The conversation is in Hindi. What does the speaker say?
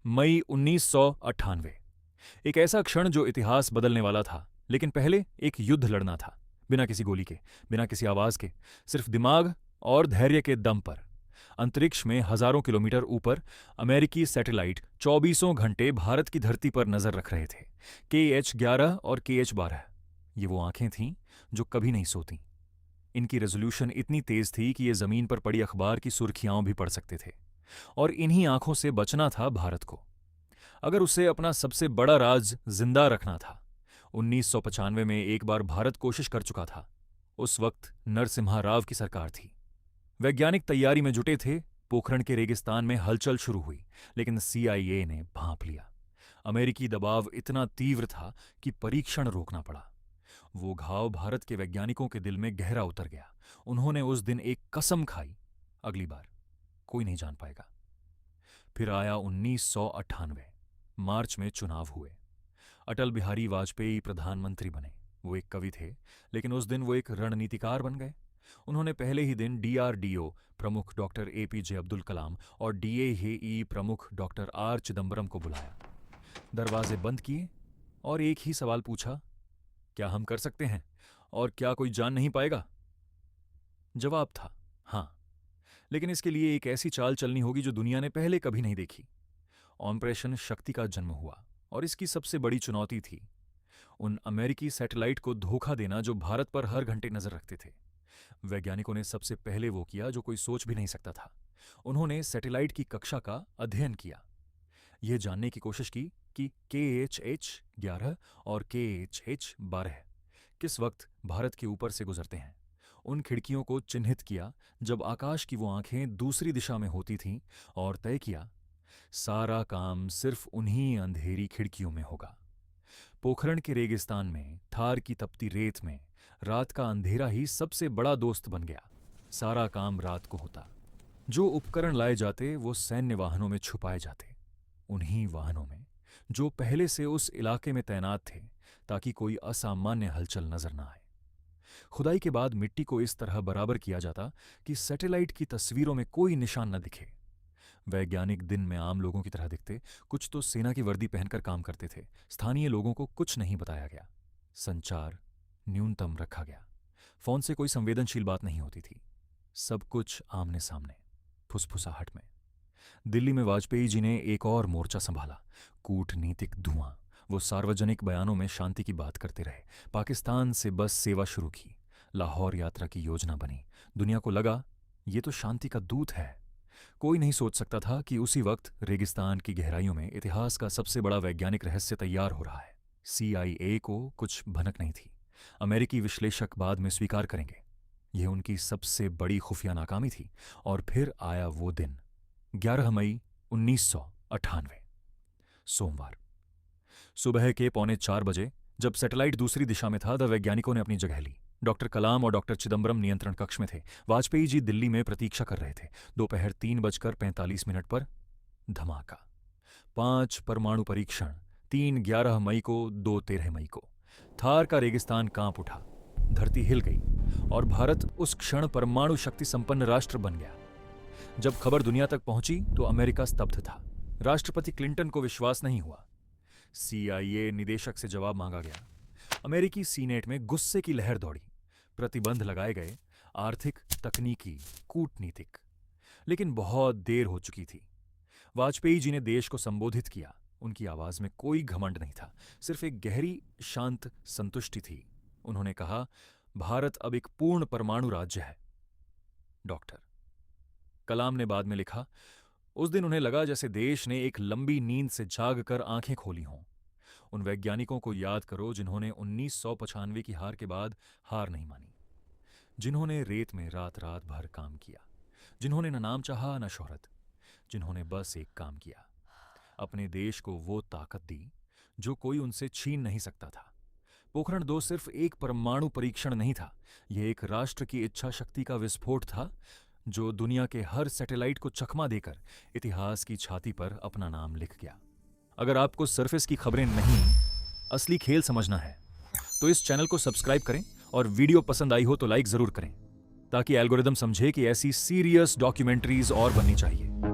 मई 1998। एक ऐसा क्षण जो इतिहास बदलने वाला था, लेकिन पहले एक युद्ध लड़ना था। बिना किसी गोली के, बिना किसी आवाज के, सिर्फ दिमाग और धैर्य के दम पर। अंतरिक्ष में हजारों किलोमीटर ऊपर अमेरिकी सैटेलाइट चौबीसों घंटे भारत की धरती पर नजर रख रहे थे। KH-11 और KH-12, ये वो आंखें थीं जो कभी नहीं सोतीं। इनकी रेजोल्यूशन इतनी तेज थी कि ये जमीन पर पड़ी अखबार की सुर्खियां भी पढ़ सकते थे। और इन्हीं आंखों से बचना था भारत को, अगर उसे अपना सबसे बड़ा राज जिंदा रखना था। 1995 में एक बार भारत कोशिश कर चुका था। उस वक्त नरसिम्हा राव की सरकार थी। वैज्ञानिक तैयारी में जुटे थे। पोखरण के रेगिस्तान में हलचल शुरू हुई, लेकिन CIA ने भांप लिया। अमेरिकी दबाव इतना तीव्र था कि परीक्षण रोकना पड़ा। वो घाव भारत के वैज्ञानिकों के दिल में गहरा उतर गया। उन्होंने उस दिन एक कसम खाई, अगली बार कोई नहीं जान पाएगा। फिर आया 1998। मार्च में चुनाव हुए। अटल बिहारी वाजपेयी प्रधानमंत्री बने। वो एक कवि थे, लेकिन उस दिन वो एक रणनीतिकार बन गए। उन्होंने पहले ही दिन DRDO प्रमुख डॉक्टर APJ अब्दुल कलाम और DAE प्रमुख डॉक्टर R चिदंबरम को बुलाया। दरवाजे बंद किए और एक ही सवाल पूछा, क्या हम कर सकते हैं और क्या कोई जान नहीं पाएगा? जवाब था हां, लेकिन इसके लिए एक ऐसी चाल चलनी होगी जो दुनिया ने पहले कभी नहीं देखी। ऑपरेशन शक्ति का जन्म हुआ और इसकी सबसे बड़ी चुनौती थी उन अमेरिकी सैटेलाइट को धोखा देना जो भारत पर हर घंटे नजर रखते थे। वैज्ञानिकों ने सबसे पहले वो किया जो कोई सोच भी नहीं सकता था। उन्होंने सैटेलाइट की कक्षा का अध्ययन किया, यह जानने की कोशिश की कि KH-11 और KH-12 किस वक्त भारत के ऊपर से गुजरते हैं। उन खिड़कियों को चिन्हित किया जब आकाश की वो आंखें दूसरी दिशा में होती थीं, और तय किया सारा काम सिर्फ उन्हीं अंधेरी खिड़कियों में होगा। पोखरण के रेगिस्तान में, थार की तपती रेत में, रात का अंधेरा ही सबसे बड़ा दोस्त बन गया। सारा काम रात को होता। जो उपकरण लाए जाते वो सैन्य वाहनों में छुपाए जाते, उन्हीं वाहनों में जो पहले से उस इलाके में तैनात थे, ताकि कोई असामान्य हलचल नजर न आए। खुदाई के बाद मिट्टी को इस तरह बराबर किया जाता कि सैटेलाइट की तस्वीरों में कोई निशान न दिखे। वैज्ञानिक दिन में आम लोगों की तरह दिखते, कुछ तो सेना की वर्दी पहनकर काम करते थे। स्थानीय लोगों को कुछ नहीं बताया गया। संचार न्यूनतम रखा गया। फोन से कोई संवेदनशील बात नहीं होती थी। सब कुछ आमने सामने, फुसफुसाहट में। दिल्ली में वाजपेयी जी ने एक और मोर्चा संभाला, कूटनीतिक धुआं। वो सार्वजनिक बयानों में शांति की बात करते रहे। पाकिस्तान से बस सेवा शुरू की। लाहौर यात्रा की योजना बनी। दुनिया को लगा ये तो शांति का दूत है। कोई नहीं सोच सकता था कि उसी वक्त रेगिस्तान की गहराइयों में इतिहास का सबसे बड़ा वैज्ञानिक रहस्य तैयार हो रहा है। CIA को कुछ भनक नहीं थी। अमेरिकी विश्लेषक बाद में स्वीकार करेंगे, यह उनकी सबसे बड़ी खुफिया नाकामी थी। और फिर आया वो दिन, 11 मई 1998, सोमवार। सुबह के 3:45 बजे, जब सैटेलाइट दूसरी दिशा में था, तब वैज्ञानिकों ने अपनी जगह ली। डॉक्टर कलाम और डॉक्टर चिदंबरम नियंत्रण कक्ष में थे। वाजपेयी जी दिल्ली में प्रतीक्षा कर रहे थे। दोपहर 3:45 पर धमाका। 5 परमाणु परीक्षण, 3 11 मई को, 2 13 मई को। थार का रेगिस्तान कांप उठा, धरती हिल गई और भारत उस क्षण परमाणु शक्ति संपन्न राष्ट्र बन गया। जब खबर दुनिया तक पहुंची तो अमेरिका स्तब्ध था। राष्ट्रपति क्लिंटन को विश्वास नहीं हुआ। CIA निदेशक से जवाब मांगा गया। अमेरिकी सीनेट में गुस्से की लहर दौड़ी। प्रतिबंध लगाए गए, आर्थिक, तकनीकी, कूटनीतिक। लेकिन बहुत देर हो चुकी थी। वाजपेयी जी ने देश को संबोधित किया। उनकी आवाज में कोई घमंड नहीं था, सिर्फ एक गहरी शांत संतुष्टि थी। उन्होंने कहा, भारत अब एक पूर्ण परमाणु राज्य है। डॉक्टर कलाम ने बाद में लिखा, उस दिन उन्हें लगा जैसे देश ने एक लंबी नींद से जागकर आंखें खोली हों। उन वैज्ञानिकों को याद करो जिन्होंने 1995 की हार के बाद हार नहीं मानी, जिन्होंने रेत में रात रात भर काम किया, जिन्होंने न नाम चाहा न शोहरत, जिन्होंने बस एक काम किया, अपने देश को वो ताकत दी जो कोई उनसे छीन नहीं सकता था। पोखरण 2 सिर्फ एक परमाणु परीक्षण नहीं था, यह एक राष्ट्र की इच्छा शक्ति का विस्फोट था जो दुनिया के हर सैटेलाइट को चकमा देकर इतिहास की छाती पर अपना नाम लिख गया। अगर आपको सरफेस की खबरें नहीं, असली खेल समझना है, तो इस चैनल को सब्सक्राइब करें और वीडियो पसंद आई हो तो लाइक जरूर करें, ताकि एल्गोरिदम समझे कि ऐसी सीरियस डॉक्यूमेंट्रीज और बननी चाहिए।